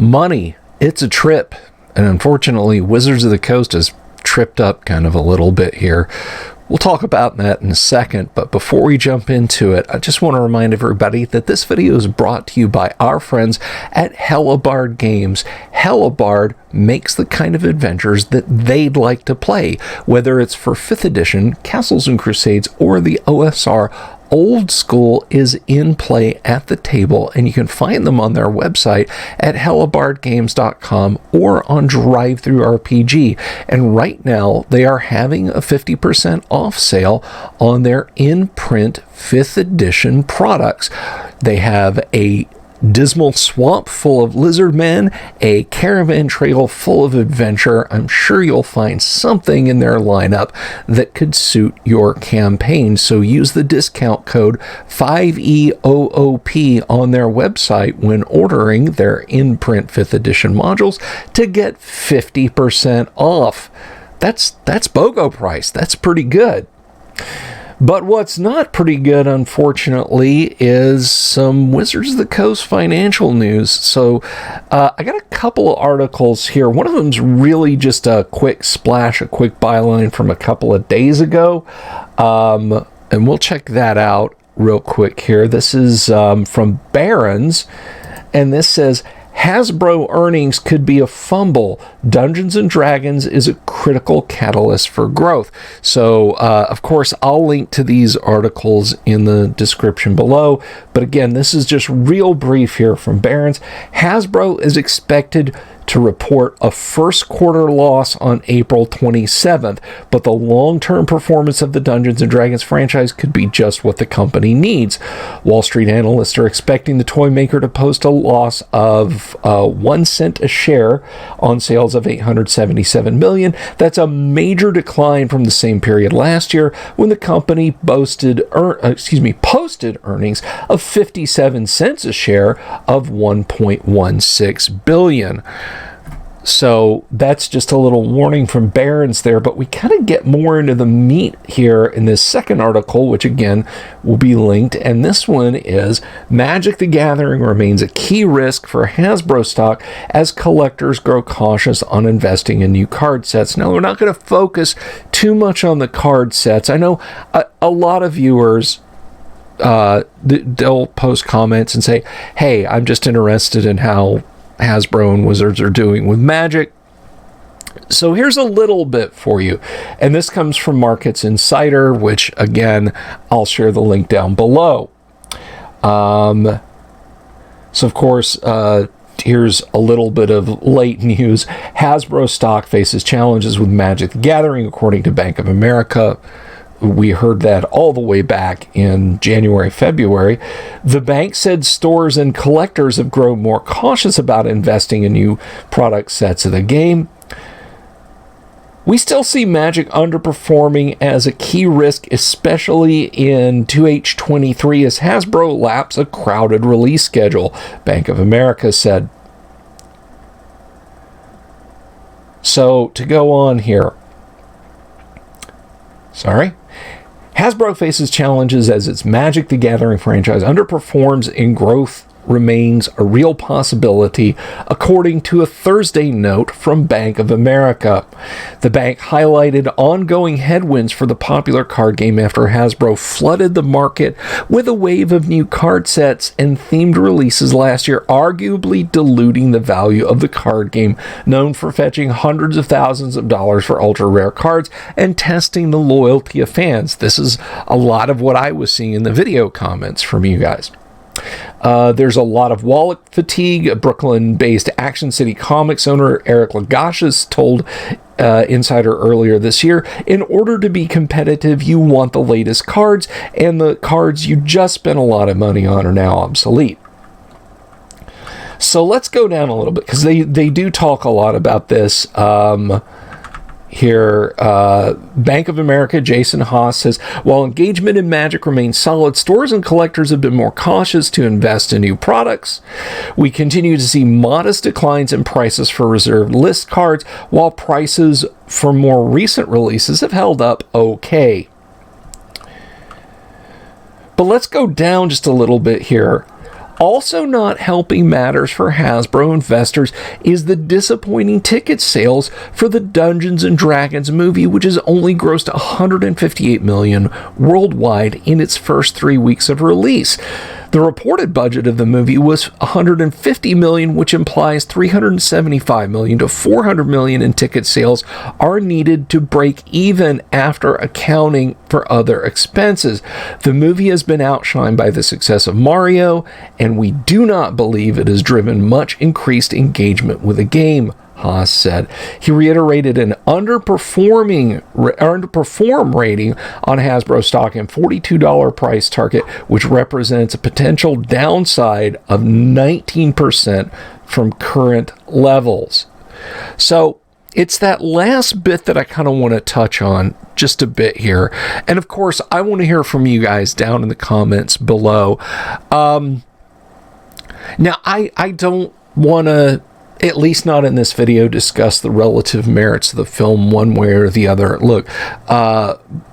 Money, it's a trip. And unfortunately, Wizards of the Coast has tripped up kind of a little bit here. We'll talk about that in a second, but before we jump into it, I just want to remind everybody that this video is brought to you by our friends at Hellebarde Games. Hellebarde makes the kind of adventures that they'd like to play, whether it's for 5th edition, Castles and Crusades, or the OSR. Old School is in play at the table, and you can find them on their website at hellebardegames.com or on DriveThruRPG. And right now, they are having a 50% off sale on their in-print 5th edition products. They have a dismal swamp full of lizard men, a caravan trail full of adventure. I'm sure you'll find something in their lineup that could suit your campaign. So use the discount code 5EOOP on their website when ordering their in-print 5th edition modules to get 50% off. That's BOGO price. That's pretty good. But what's not pretty good, unfortunately, is some Wizards of the Coast financial news. So I got a couple of articles here. One of them's really just a quick splash, a quick byline from a couple of days ago. And we'll check that out real quick here. This is from Barron's, and this says, Hasbro Earnings could be a fumble. Dungeons & Dragons is a critical catalyst for growth. So, of course, I'll link to these articles in the description below. But again, this is just real brief here from Barron's. Hasbro is expected to report a first quarter loss on April 27th, but the long-term performance of the Dungeons & Dragons franchise could be just what the company needs. Wall Street analysts are expecting the toy maker to post a loss of 1 cent a share on sales of $877 million. That's a major decline from the same period last year when the company posted earnings of 57 cents a share of $1.16 billion. So that's just a little warning from Barron's there, but we kind of get more into the meat here in this second article, which again will be linked. And this one is Magic the Gathering remains a key risk for Hasbro stock as collectors grow cautious on investing in new card sets. Now, we're not going to focus too much on the card sets. I know a lot of viewers, they'll post comments and say, hey, I'm just interested in how Hasbro and Wizards are doing with Magic. So here's a little bit for you. And this comes from Markets Insider, which, again, I'll share the link down below. So, of course, here's a little bit of late news. Hasbro stock faces challenges with Magic the Gathering, according to Bank of America. We heard that all the way back in January, February. The bank said stores and collectors have grown more cautious about investing in new product sets of the game. We still see Magic underperforming as a key risk, especially in 2H23 as Hasbro laps a crowded release schedule, Bank of America said. So, to go on here. Hasbro faces challenges as its Magic the Gathering franchise underperforms and growth remains a real possibility, according to a Thursday note from Bank of America. The bank highlighted ongoing headwinds for the popular card game after Hasbro flooded the market with a wave of new card sets and themed releases last year, arguably diluting the value of the card game, known for fetching hundreds of thousands of dollars for ultra-rare cards and testing the loyalty of fans. This is a lot of what I was seeing in the video comments from you guys. There's a lot of wallet fatigue. A Brooklyn-based Action City Comics owner Eric Lagashis told Insider earlier this year, in order to be competitive, you want the latest cards, and the cards you just spent a lot of money on are now obsolete. So let's go down a little bit, because they do talk a lot about this. Here, Bank of America, Jason Haas says, while engagement in Magic remains solid, stores and collectors have been more cautious to invest in new products. We continue to see modest declines in prices for reserved list cards, while prices for more recent releases have held up okay. But let's go down just a little bit here. Also not helping matters for Hasbro investors is the disappointing ticket sales for the Dungeons & Dragons movie, which has only grossed $158 million worldwide in its first 3 weeks of release. The reported budget of the movie was $150 million, which implies $375 million to $400 million in ticket sales are needed to break even after accounting for other expenses. The movie has been outshined by the success of Mario, and we do not believe it has driven much increased engagement with the game, Haas said. He reiterated an underperform rating on Hasbro stock and $42 price target, which represents a potential downside of 19% from current levels. So it's that last bit that I kind of want to touch on just a bit here. And of course, I want to hear from you guys down in the comments below. Now, I don't want to, at least not in this video, discuss the relative merits of the film one way or the other. Look,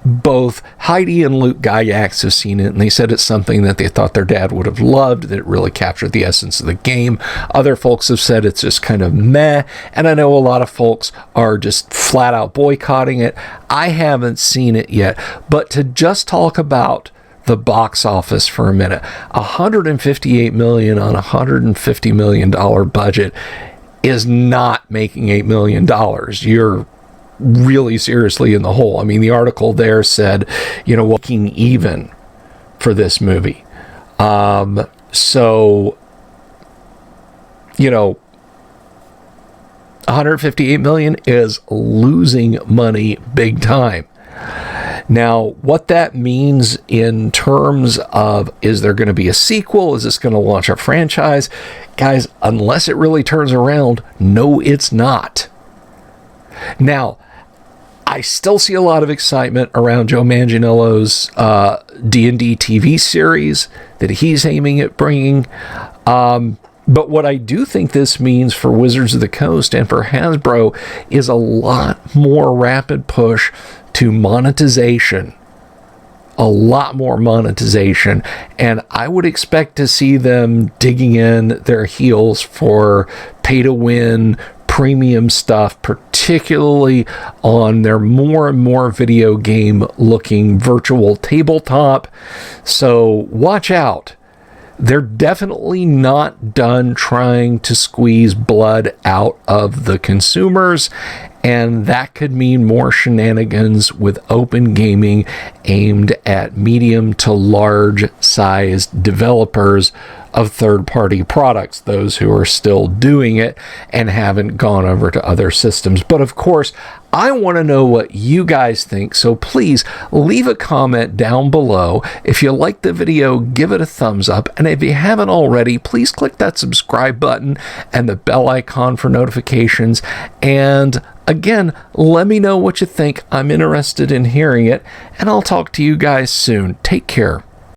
both Heidi and Luke Gygax have seen it, and they said it's something that they thought their dad would have loved, that it really captured the essence of the game. Other folks have said it's just kind of meh, and I know a lot of folks are just flat out boycotting it. I haven't seen it yet, but to just talk about the box office for a minute, $158 million on a $150 million budget is not making $8 million. You're really seriously in the hole. I mean, the article there said, walking even for this movie. So, $158 million is losing money big time. Now, what that means in terms of, is there going to be a sequel? Is this going to launch a franchise? Guys, unless it really turns around, no, it's not. Now, I still see a lot of excitement around Joe Manganiello's D&D TV series that he's aiming at bringing. But what I do think this means for Wizards of the Coast and for Hasbro is a lot more rapid push to monetization. A lot more monetization. And I would expect to see them digging in their heels for pay-to-win premium stuff, particularly on their more and more video game looking virtual tabletop. So watch out. They're definitely not done trying to squeeze blood out of the consumers, and that could mean more shenanigans with open gaming aimed at medium to large sized developers of third-party products, those who are still doing it and haven't gone over to other systems. But of course, I want to know what you guys think, so please leave a comment down below. If you like the video, give it a thumbs up, and if you haven't already, please click that subscribe button and the bell icon for notifications. And again, let me know what you think. I'm interested in hearing it, and I'll talk to you guys soon. Take care.